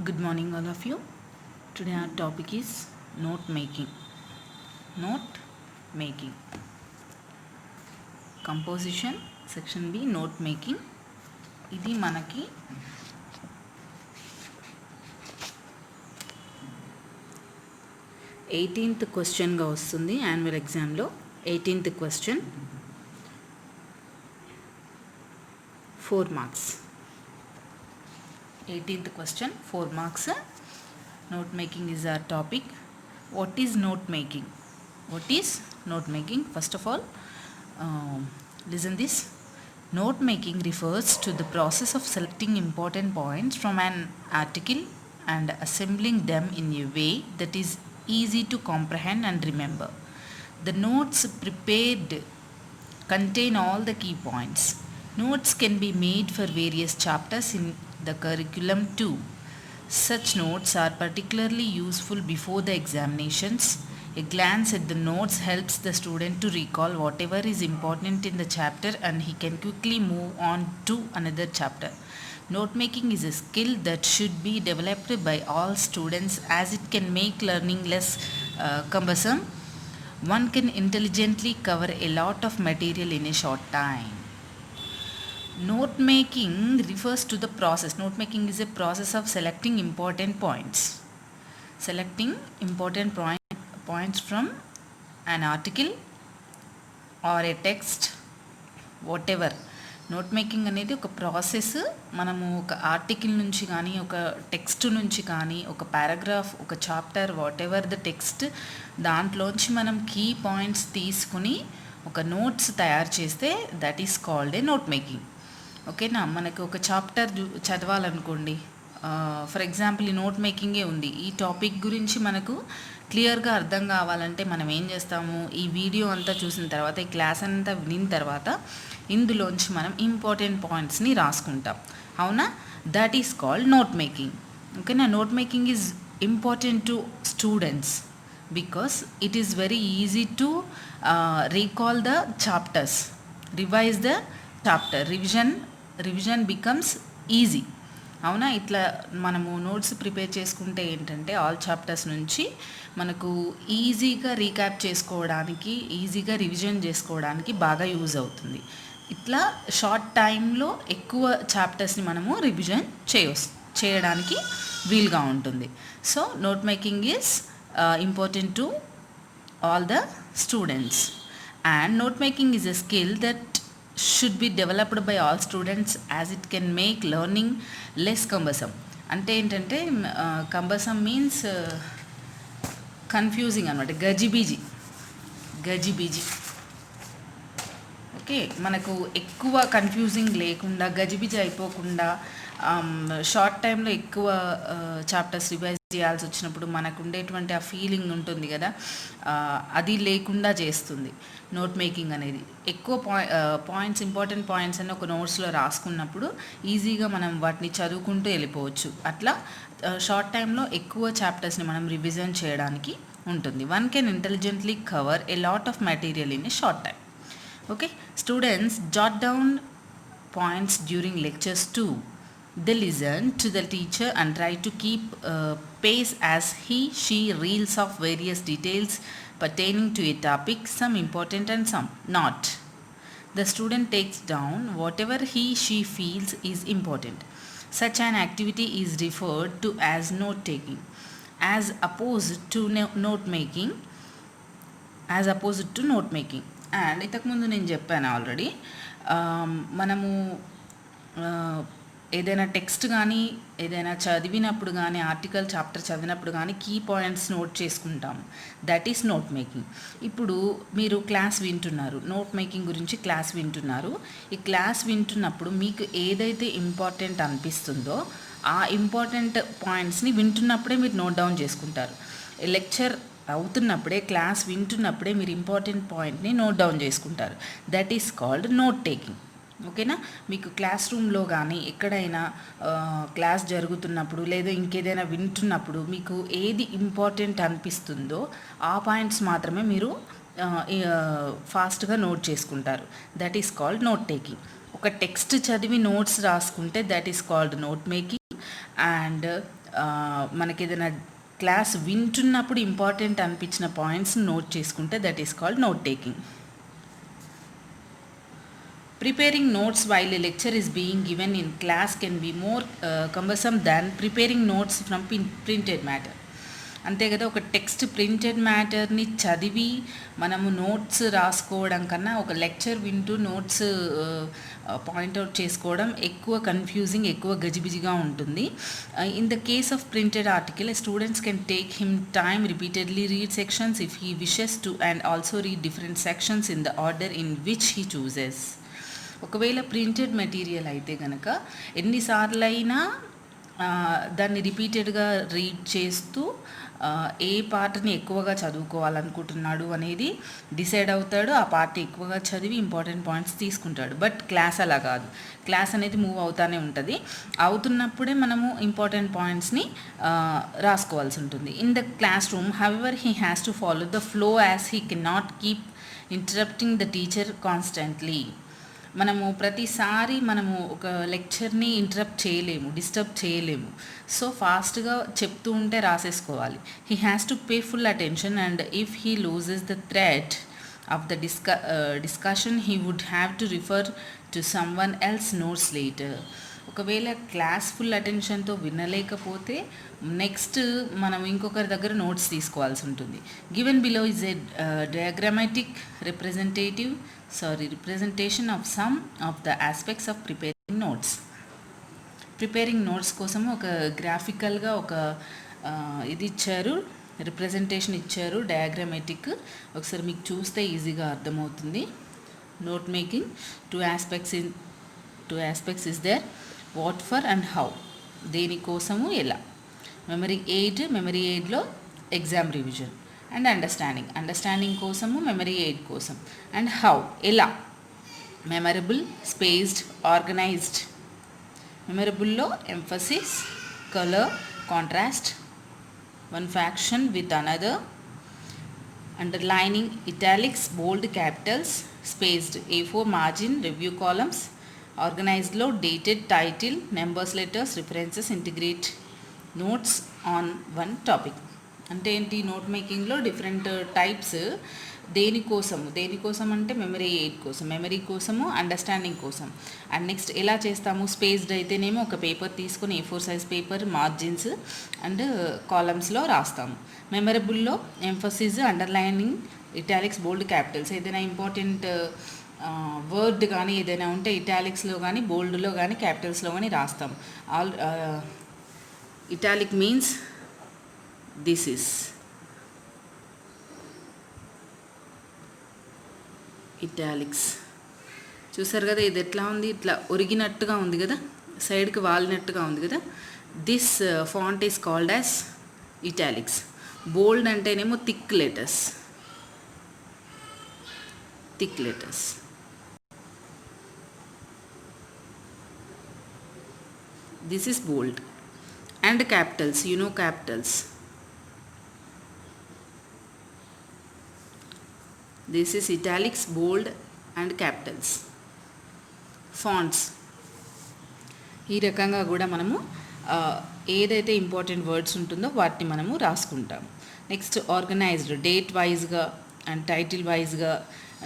Good morning, all of you. Today our topic is note making. Note making. Composition, section B, note making. ఇది మనకి 18th క్వశ్చన్గా వస్తుంది annual ఎగ్జామ్లో. 18th question 4 marks. 18th question 4 marks. Note making is our topic. What is note making? What is note making? First of all, listen this. Note making refers to the process of selecting important points from an article and assembling them in a way that is easy to comprehend and remember. The notes prepared contain all the key points. Notes can be made for various chapters in the curriculum too. Such notes are particularly useful before the examinations. A glance at the notes helps the student to recall whatever is important in the chapter and he can quickly move on to another chapter. Note making is a skill that should be developed by all students as it can make learning less cumbersome. One can intelligently cover a lot of material in a short time. Note making refers to the process. Note making is a process of selecting important points. Selecting important points from an article or a text, whatever. Note making అనేది ఒక process. మనము ఒక article నుంచి కానీ, ఒక text నుంచి కానీ, ఒక పారాగ్రాఫ్, ఒక chapter, what ever the text, దాంట్లోంచి మనం కీ పాయింట్స్ తీసుకుని ఒక నోట్స్ తయారు చేస్తే that is called a note making. ఓకేనా? మనకు ఒక చాప్టర్ చదవాలనుకోండి, ఫర్ ఎగ్జాంపుల్ ఈ నోట్ మేకింగే ఉంది. ఈ టాపిక్ గురించి మనకు క్లియర్గా అర్థం కావాలంటే మనం ఏం చేస్తాము, ఈ వీడియో అంతా చూసిన తర్వాత, ఈ క్లాస్ అంతా వినిన తర్వాత ఇందులోంచి మనం ఇంపార్టెంట్ పాయింట్స్ని రాసుకుంటాం. అవునా? That is called note making. ఓకేనా? Note making is important to students because it is very easy to recall the chapters, revise the chapter. Revision becomes easy. అవునా? ఇట్లా మనము నోట్స్ ప్రిపేర్ చేసుకుంటే ఏంటంటే ఆల్ చాప్టర్స్ నుంచి మనకు ఈజీగా రీక్యాప్ చేసుకోవడానికి, ఈజీగా రివిజన్ చేసుకోవడానికి బాగా యూజ్ అవుతుంది. ఇట్లా షార్ట్ టైంలో ఎక్కువ చాప్టర్స్ని మనము రివిజన్ చేయడానికి వీలుగా ఉంటుంది. So note making is important to all the students and note making is a skill that should be developed by all students as it can make learning less cumbersome. అంటే ఏంటంటే cumbersome means confusing అనమాట. గజిబిజి. Okay, మనకు ఎక్కువ confusing లేకుండా, గజిబిజి అయిపోకుండా, short టైంలో ఎక్కువ chapters revise చేయాల్సి వచ్చినప్పుడు మనకు ఉండేటువంటి ఆ ఫీలింగ్ ఉంటుంది కదా, అది లేకుండా చేస్తుంది నోట్ మేకింగ్ అనేది. ఎక్కువ పాయింట్స్, ఇంపార్టెంట్ పాయింట్స్ అని ఒక నోట్స్లో రాసుకున్నప్పుడు ఈజీగా మనం వాటిని చదువుకుంటూ వెళ్ళిపోవచ్చు. అట్లా షార్ట్ టైంలో ఎక్కువ చాప్టర్స్ని మనం రివిజన్ చేయడానికి ఉంటుంది. One can intelligently cover a lot of material in a short time. Okay, students jot down points during lectures too. They listen to the teacher and try to keep pace as she reels off various details pertaining to a topic, some important and some not. The student takes down whatever she feels is important. Such an activity is referred to as note taking, as opposed to note making. And ఇంతకుముందు నేను చెప్పాను already, మనము ఏదైనా text కానీ, ఏదైనా చదివినప్పుడు కానీ, article chapter చదివినప్పుడు కానీ కీ పాయింట్స్ నోట్ చేసుకుంటాము. That is not making. ఇప్పుడు మీరు క్లాస్ వింటున్నారు, నోట్ మేకింగ్ గురించి క్లాస్ వింటున్నారు. ఈ క్లాస్ వింటున్నప్పుడు మీకు ఏదైతే ఇంపార్టెంట్ అనిపిస్తుందో ఆ ఇంపార్టెంట్ పాయింట్స్ని వింటున్నప్పుడే మీరు నోట్ డౌన్ చేసుకుంటారు. లెక్చర్ అవుతున్నప్పుడే, క్లాస్ వింటున్నప్పుడే మీరు ఇంపార్టెంట్ పాయింట్ని నోట్ డౌన్ చేసుకుంటారు. That is called note taking. ఓకేనా? మీకు క్లాస్ రూమ్లో కానీ, ఎక్కడైనా క్లాస్ జరుగుతున్నప్పుడు లేదా ఇంకేదైనా వింటున్నప్పుడు మీకు ఏది ఇంపార్టెంట్ అనిపిస్తుందో ఆ పాయింట్స్ మాత్రమే మీరు ఫాస్ట్గా నోట్ చేసుకుంటారు. That is called note taking. ఒక టెక్స్ట్ చదివి నోట్స్ రాసుకుంటే that is called note making. And మనకి ఏదైనా క్లాస్ వింటున్నప్పుడు ఇంపార్టెంట్ అనిపించిన పాయింట్స్ నోట్ చేసుకుంటే that is called note taking. Preparing notes while a lecture is being given in class can be more cumbersome than preparing notes from printed matter. అంతే కదా, ఒక text printed మ్యాటర్ని చదివి మనము notes రాసుకోవడం కన్నా ఒక లెక్చర్ వింటూ నోట్స్ పాయింట్అవుట్ చేసుకోవడం ఎక్కువ కన్ఫ్యూజింగ్, ఎక్కువ గజిబిజిగా ఉంటుంది. In the case of printed article, students can take him time repeatedly read sections if he wishes to and also read different sections in the order in which he chooses. ఒకవేళ printed material అయితే కనుక ఎన్నిసార్లైనా దాన్ని రిపీటెడ్గా read చేస్తూ ఏ పార్ట్ని ఎక్కువగా చదువుకోవాలనుకుంటున్నాడు అనేది decide అవుతాడు. ఆ పార్ట్ ఎక్కువగా చదివి ఇంపార్టెంట్ పాయింట్స్ తీసుకుంటాడు. బట్ క్లాస్ అలా కాదు. క్లాస్ అనేది మూవ్ అవుతూనే ఉంటుంది. అవుతున్నప్పుడే మనము ఇంపార్టెంట్ పాయింట్స్ని రాసుకోవాల్సి ఉంటుంది. In the classroom however he has to follow the flow as he can not keep interrupting the teacher constantly. మనము ప్రతిసారి మనము ఒక లెక్చర్ని ఇంటరప్ట్ చేయలేము, డిస్టర్బ్ చేయలేము. సో ఫాస్ట్గా చెప్తూ ఉంటే రాసేసుకోవాలి. He has to pay full attention and if he loses the thread of the discussion he would have to refer to someone else notes later. ఒకవేళ క్లాస్ ఫుల్ అటెన్షన్తో వినలేకపోతే next మనం ఇంకొకరి దగ్గర నోట్స్ తీసుకోవాల్సి ఉంటుంది. Given below is a diagrammatic representation of some of the aspects of preparing notes. Preparing notes కోసం ఒక గ్రాఫికల్గా ఒక ఇది ఇచ్చారు, రిప్రజెంటేషన్ ఇచ్చారు, డయాగ్రామేటిక్. ఒకసారి మీకు చూస్తే ఈజీగా అర్థమవుతుంది. Note making two aspects is there, what for and how. దేనికోసము, ఎలా. మెమరీ ఎయిడ్లో ఎగ్జామ్ రివిజన్. అండ్ అండర్స్టాండింగ్ కోసము, మెమరీ ఎయిడ్ కోసం. అండ్ హౌ, ఎలా. Memorable, spaced, organised. మెమరబుల్లో emphasis, colour, contrast, one faction with another, underlining, italics, bold, capitals. Spaced, A4 margin, review columns. ఆర్గనైజ్డ్లో dated, title, numbers, letters, references, integrate notes on one topic. అంటే ఏంటి, note మేకింగ్లో different types. దేనికోసం అంటే memory aid కోసం, memory కోసము, understanding కోసం. And next ఎలా చేస్తాము, స్పేస్డ్ అయితేనేమో ఒక పేపర్ తీసుకొని A4 size paper, margins and కాలమ్స్లో రాస్తాము. మెమరబుల్లో emphasis, underlining, italics, bold, capitals. ఏదైనా ఇంపార్టెంట్ వర్డ్ కానీ ఏదైనా ఉంటే ఇటాలిక్స్లో కానీ, బోల్డ్లో కానీ, క్యాపిటల్స్లో కానీ రాస్తాము. Italic means this is italics. చూసారు కదా, ఇది ఎట్లా ఉంది, ఇట్లా ఒరిగినట్టుగా ఉంది కదా, సైడ్కి వాలినట్టుగా ఉంది కదా. This font is called as italics. Bold అంటేనేమో thick letters. This is bold. And capitals, you know capitals. This is italics, bold and capitals. Fonts. ఈ రకంగా కూడా మనము ఏదైతే ఇంపార్టెంట్ వర్డ్స్ ఉంటుందో వాటిని మనము రాసుకుంటాం. నెక్స్ట్ ఆర్గనైజ్డ్, డేట్ వైజ్గా అండ్ టైటిల్ వైజ్గా,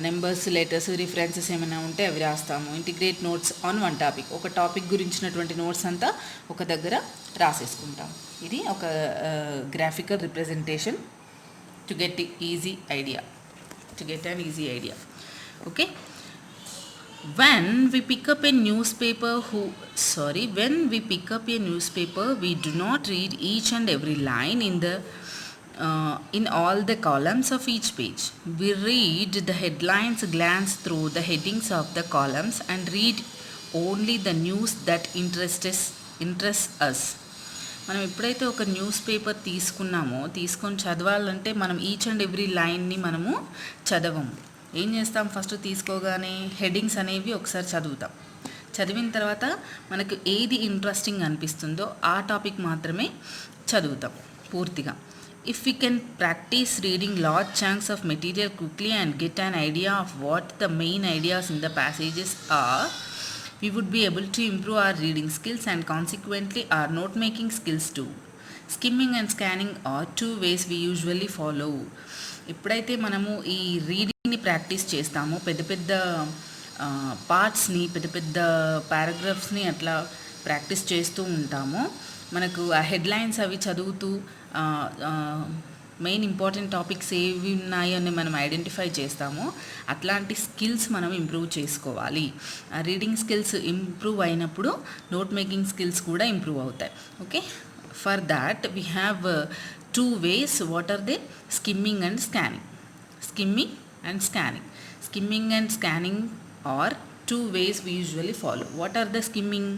నెంబర్స్, లెటర్స్, రిఫరెన్సెస్ ఏమైనా ఉంటే అవి రాస్తాము. Integrate notes on one topic, ఒక టాపిక్ గురించినటువంటి నోట్స్ అంతా ఒక దగ్గర రాసేసుకుంటాం. ఇది ఒక graphical representation to get an easy idea. Okay. When we pick up a newspaper, we do not read each and every line in all the columns of each page. We read the headlines, glance through the headings of the columns and read only the news that interests us. మనం ఎప్పుడైతే ఒక news paper తీసుకొని చదవాలంటే మనం each and every లైన్ని మనము చదవము. ఏం చేస్తాం, ఫస్ట్ తీసుకోగానే హెడ్డింగ్స్ అనేవి ఒకసారి చదివిన తర్వాత మనకు ఏది ఇంట్రెస్టింగ్ అనిపిస్తుందో ఆ టాపిక్ మాత్రమే చదువుతాం పూర్తిగా. If we can practice reading large chunks of material quickly and get an idea of what the main ideas in the passages are, we would be able to improve our reading skills and consequently our note making skills too. Skimming and scanning are two ways we usually follow. ఎప్పుడైతే మనము ఈ రీడింగ్ని practice చేస్తామో పెద్ద పెద్ద పార్ట్స్ని పెద్ద పెద్ద పారాగ్రాఫ్స్ని అట్లా practice చేస్తూ ఉంటామో మనకు ఆ హెడ్లైన్స్ అవి చదువుతూ మెయిన్ ఇంపార్టెంట్ టాపిక్స్ ఏవి ఉన్నాయని మనం ఐడెంటిఫై చేస్తామో అట్లాంటి స్కిల్స్ మనం ఇంప్రూవ్ చేసుకోవాలి. రీడింగ్ స్కిల్స్ ఇంప్రూవ్ అయినప్పుడు నోట్ మేకింగ్ స్కిల్స్ కూడా ఇంప్రూవ్ అవుతాయి. Okay, for that we have two ways. What are they? Skimming and scanning. Skimming and scanning. Skimming and scanning are two ways we usually follow. What are the skimming?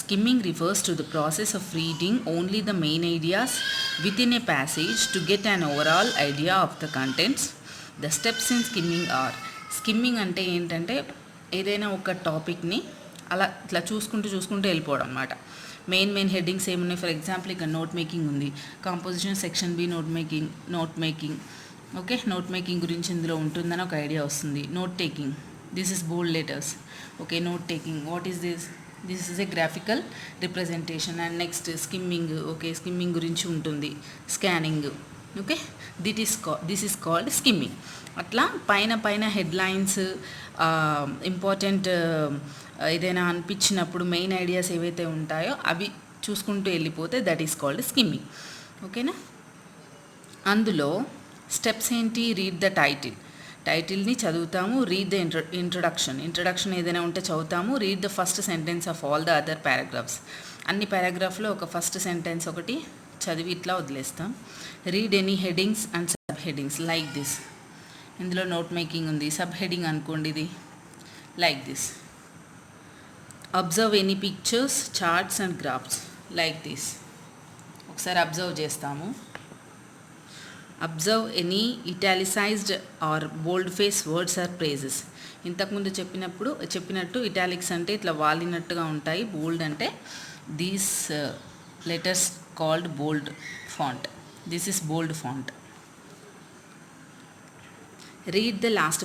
Skimming refers to the process of reading only the main ideas within a passage to get an overall idea of the contents. The steps in skimming are, skimming అంటే ఏంటంటే ఏదైనా ఒక టాపిక్ని అలా ఇట్లా చూసుకుంటూ వెళ్ళిపోవడం అన్నమాట. మెయిన్ హెడ్డింగ్స్ ఏమున్నాయి, ఫర్ ఎగ్జాంపుల్ ఇక్కడ నోట్ మేకింగ్ ఉంది, composition section B note making okay, note making గురించి ఇందులో ఉంటుందని ఒక ఐడియా వస్తుంది. Note taking, this is bold letters. Okay, note taking, what is this is a graphical representation. And next skimming, okay skimming గురించి ఉంటుంది. Scanning, okay, this is called skimming. అట్లా పైన headlines important ఏదైనా అనిపించినప్పుడు మెయిన్ ఐడియాస్ ఏవైతే ఉంటాయో అవి చూసుకుంటూ వెళ్ళిపోతే దట్ ఈస్ కాల్డ్ స్కిమ్మింగ్. ఓకేనా, అందులో స్టెప్స్ ఏంటి? రీడ్ ద టైటిల్ని చదువుతాము. రీడ్ ద ఇంట్రడక్షన్ ఏదైనా ఉంటే చదువుతాము. Read the first sentence of all the other paragraphs, అన్ని పారాగ్రాఫ్లో ఒక ఫస్ట్ సెంటెన్స్ ఒకటి చదివి ఇట్లా వదిలేస్తాం. Read any headings and sub headings like this. ఇందులో నోట్ మేకింగ్ ఉంది, సబ్ హెడ్డింగ్ అనుకోండి ఇది, like this. Observe any pictures, charts and graphs like this. ఒకసారి అబ్జర్వ్ చేస్తాము. Observe any italicized or bold face words or phrases. ఇంతకుముందు చెప్పినట్టు italics అంటే ఇట్లా వాలినట్టుగా ఉంటాయి, బోల్డ్ అంటే these letters called bold font. This is bold font. Read the last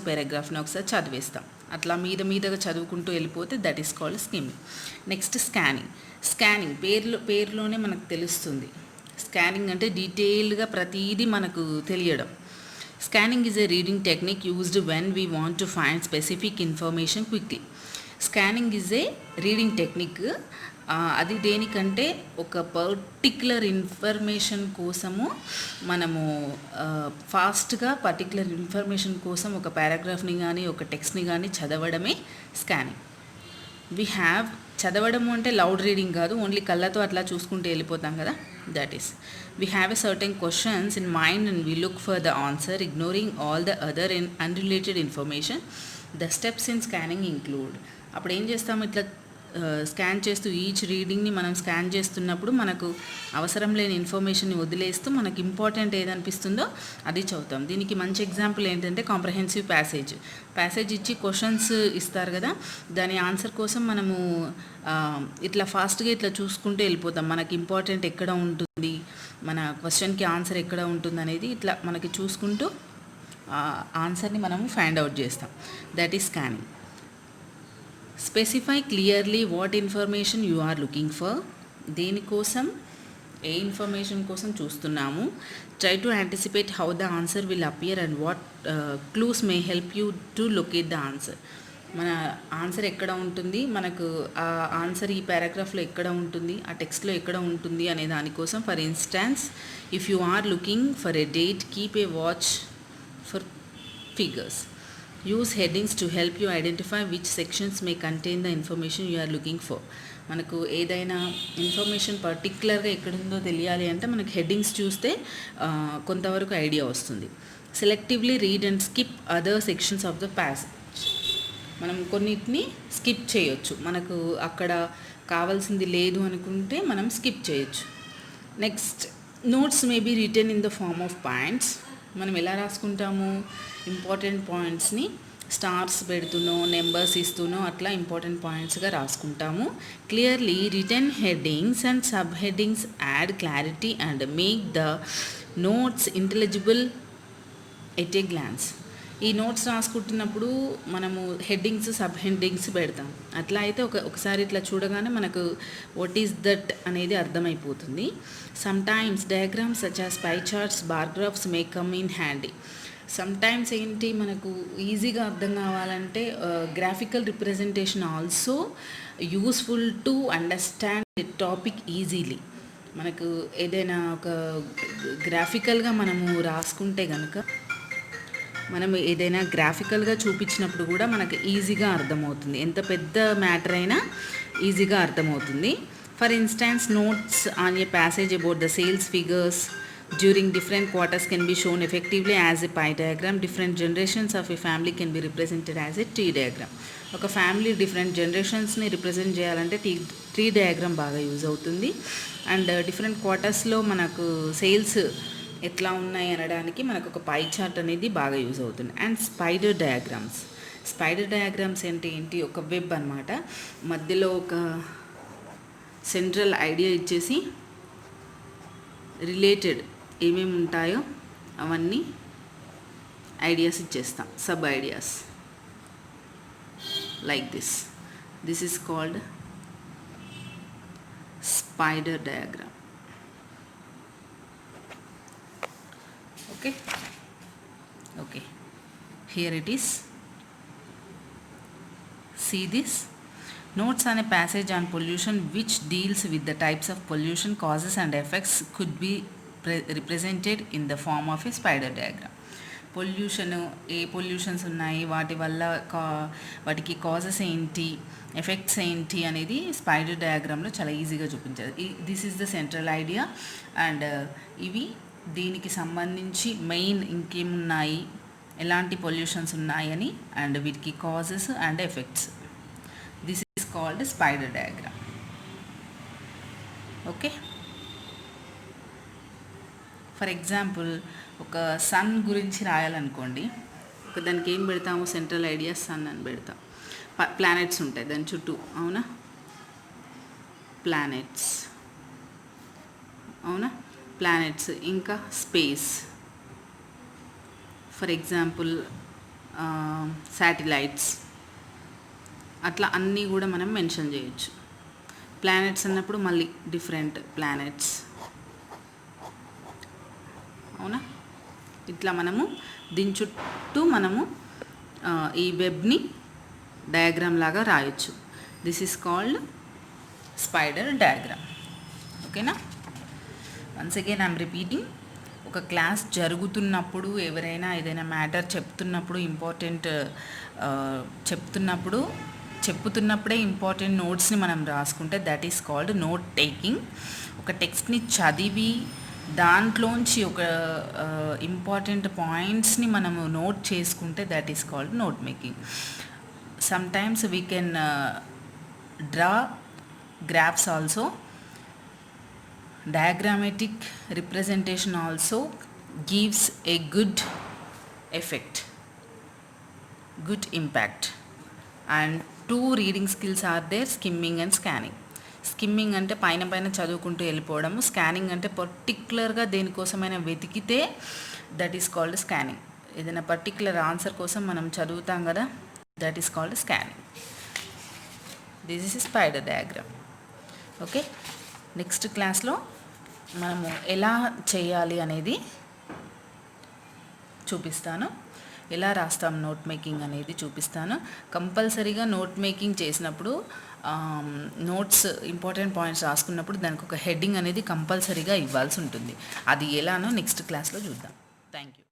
పారాగ్రాఫ్ని ఒకసారి చదివేస్తాం. అట్లా మీదగా చదువుకుంటూ వెళ్ళిపోతే that is called skimming. Next scanning పేరులోనే మనకు తెలుస్తుంది. స్కానింగ్ అంటే డీటెయిల్డ్గా ప్రతీదీ మనకు తెలియడం. Scanning is a reading technique used when we want to find specific information quickly. Scanning is a reading technique. అది దేనికంటే ఒక పర్టిక్యులర్ ఇన్ఫర్మేషన్ కోసము మనము ఫాస్ట్గా పర్టిక్యులర్ ఇన్ఫర్మేషన్ కోసం ఒక పారాగ్రాఫ్ని కానీ ఒక టెక్స్ట్ని కానీ చదవడమే స్కానింగ్. చదవడము అంటే లౌడ్ రీడింగ్ కాదు, ఓన్లీ కళ్ళతో అట్లా చూసుకుంటూ వెళ్ళిపోతాం కదా, that is. We have a certain questions in mind and we look for the answer ignoring all the other unrelated information. The steps in scanning include. అప్పుడు ఏం చేస్తాము, ఇట్లా స్కాన్ చేస్తూ ఈచ్ రీడింగ్ని మనం స్కాన్ చేస్తున్నప్పుడు మనకు అవసరం లేని ఇన్ఫర్మేషన్ని వదిలేస్తూ మనకు ఇంపార్టెంట్ ఏదనిపిస్తుందో అది చదువుతాం. దీనికి మంచి ఎగ్జాంపుల్ ఏంటంటే కాంప్రహెన్సివ్ ప్యాసేజ్ ఇచ్చి క్వశ్చన్స్ ఇస్తారు కదా, దాని ఆన్సర్ కోసం మనము ఇట్లా ఫాస్ట్గా ఇట్లా చూసుకుంటూ వెళ్ళిపోతాం. మనకి ఇంపార్టెంట్ ఎక్కడ ఉంటుంది, మన క్వశ్చన్కి ఆన్సర్ ఎక్కడ ఉంటుంది అనేది ఇట్లా మనకి చూసుకుంటూ ఆన్సర్ని మనము ఫైండ్ అవుట్ చేస్తాం. That is scanning. Specify clearly what information you are looking for. దేనికోసం, ఏ ఇన్ఫర్మేషన్ కోసం చూస్తున్నాము. Try to anticipate how the answer will appear and what clues may help you to locate the answer. మన answer ఎక్కడ ఉంటుంది, మనకు ఆ answer ఈ పారాగ్రాఫ్లో ఎక్కడ ఉంటుంది, ఆ టెక్స్ట్లో ఎక్కడ ఉంటుంది అనే దానికోసం. For instance, if you are looking for a date, keep a watch for figures. Use headings to help you identify which sections may contain the information you are looking for. మనకు ఏదైనా ఇన్ఫర్మేషన్ పర్టికులర్గా ఎక్కడుందో తెలియాలి అంటే మనకు headings చూస్తే కొంతవరకు idea వస్తుంది. Selectively read and skip other sections of the passage. మనం కొన్నిటిని స్కిప్ చేయొచ్చు, మనకు అక్కడ కావాల్సింది లేదు అనుకుంటే మనం స్కిప్ చేయొచ్చు. Next, notes may be written in the form of points. మనం ఎలా రాసుకుంటాము, ఇంపార్టెంట్ పాయింట్స్ని స్టార్స్ పెడుతూనో నెంబర్స్ ఇస్తూనో అట్లా ఇంపార్టెంట్ పాయింట్స్గా రాసుకుంటాము. Clearly written headings and sub headings add clarity and make the notes intelligible at a glance. ఈ నోట్స్ రాసుకుంటున్నప్పుడు మనము హెడ్డింగ్స్ సబ్ హెడ్డింగ్స్ పెడతాం. అట్లా అయితే ఒకసారి ఇట్లా చూడగానే మనకు వాట్ ఈస్ దట్ అనేది అర్థమైపోతుంది. Sometimes diagrams such as pie charts, bar graphs may come in handy. Sometimes ఏంటి మనకు ఈజీగా అర్థం కావాలంటే graphical representation also useful to understand the topic easily. మనకు ఏదైనా ఒక గ్రాఫికల్గా మనము రాసుకుంటే కనుక, మనం ఏదైనా గ్రాఫికల్గా చూపించినప్పుడు కూడా మనకు ఈజీగా అర్థమవుతుంది. ఎంత పెద్ద మ్యాటర్ అయినా ఈజీగా అర్థమవుతుంది. For instance, notes on a passage about the sales figures during different quarters can be shown effectively as a pie diagram. Different generations of a family can be represented as a tree diagram. ఒక family different జనరేషన్స్ని represent చేయాలంటే tree diagram బాగా use అవుతుంది. And different క్వార్టర్స్లో మనకు sales ఎట్లా ఉన్నాయి అనడానికి మనకు ఒక పై చార్ట్ అనేది బాగా యూజ్ అవుతుంది. అండ్ స్పైడర్ డయాగ్రామ్స్ ఏంటి ఒక వెబ్ అనమాట. మధ్యలో ఒక సెంట్రల్ ఐడియా ఇచ్చేసి రిలేటెడ్ ఏమేమి ఉంటాయో అవన్నీ ఐడియాస్ ఇచ్చేస్తాం, sub ideas like this is called spider diagram. Okay, here it is. See this notes on a passage on pollution which deals with the types of pollution, causes and effects could be represented in the form of a spider diagram. A pollutions ఉన్నాయి, వాటి వల్ల వాటికి causes ఏంటి, effects ఏంటి అనేది spider డయాగ్రామ్లో చాలా ఈజీగా చూపించారు. This is the central idea. And ఇవి దీనికి సంబంధించి మెయిన్ ఇంకేమున్నాయి, ఎలాంటి పొల్యూషన్స్ ఉన్నాయని, అండ్ వీటికి causes and effects. This is called spider diagram. Okay, for example ఒక సన్ గురించి రాయాలనుకోండి, దానికి ఏం పెడతాము, సెంట్రల్ ఐడియా సన్ అని పెడతాం. ప్లానెట్స్ ఉంటాయి దాని చుట్టూ, అవునా, ప్లానెట్స్ ఇంకా స్పేస్. ఫర్ ఎగ్జాంపుల్ శాటిలైట్స్, అట్లా అన్నీ కూడా మనం మెన్షన్ చేయొచ్చు. ప్లానెట్స్ అన్నప్పుడు మళ్ళీ డిఫరెంట్ ప్లానెట్స్, అవునా. ఇట్లా మనము దీని చుట్టూ మనము ఈ వెబ్ని డయాగ్రామ్ లాగా రాయొచ్చు. This is called spider diagram. ఓకేనా. Once again I am repeating. ఒక క్లాస్ జరుగుతున్నప్పుడు, ఎవరైనా ఏదైనా మ్యాటర్ చెప్తున్నప్పుడు, చెప్తున్నప్పుడే ఇంపార్టెంట్ నోట్స్ని మనం రాసుకుంటే that is called note taking. ఒక టెక్స్ట్ని చదివి దాంట్లోంచి ఒక ఇంపార్టెంట్ పాయింట్స్ని మనము నోట్ చేసుకుంటే that is called note making. Sometimes we can draw graphs also. Diagrammatic representation also gives a good effect, good impact. And 2 reading skills are there, skimming and scanning. Skimming అంటే పైన చదువుకుంటూ వెళ్ళిపోవడము. Scanning అంటే పర్టిక్యులర్గా దేనికోసమైనా వెతికితే that is called scanning. ఏదైనా particular answer కోసం మనం చదువుతాం కదా, that is called scanning. This is spider diagram. Okay, next క్లాస్లో మనము ఎలా చేయాలి అనేది చూపిస్తాను. ఎలా రాస్తాం నోట్ మేకింగ్ అనేది చూపిస్తాను. కంపల్సరీగా నోట్ మేకింగ్ చేసినప్పుడు, నోట్స్ ఇంపార్టెంట్ పాయింట్స్ రాసుకున్నప్పుడు దానికి ఒక హెడ్డింగ్ అనేది కంపల్సరీగా ఇవ్వాల్సి ఉంటుంది. అది ఎలానో నెక్స్ట్ క్లాస్లో చూద్దాం. Thank you.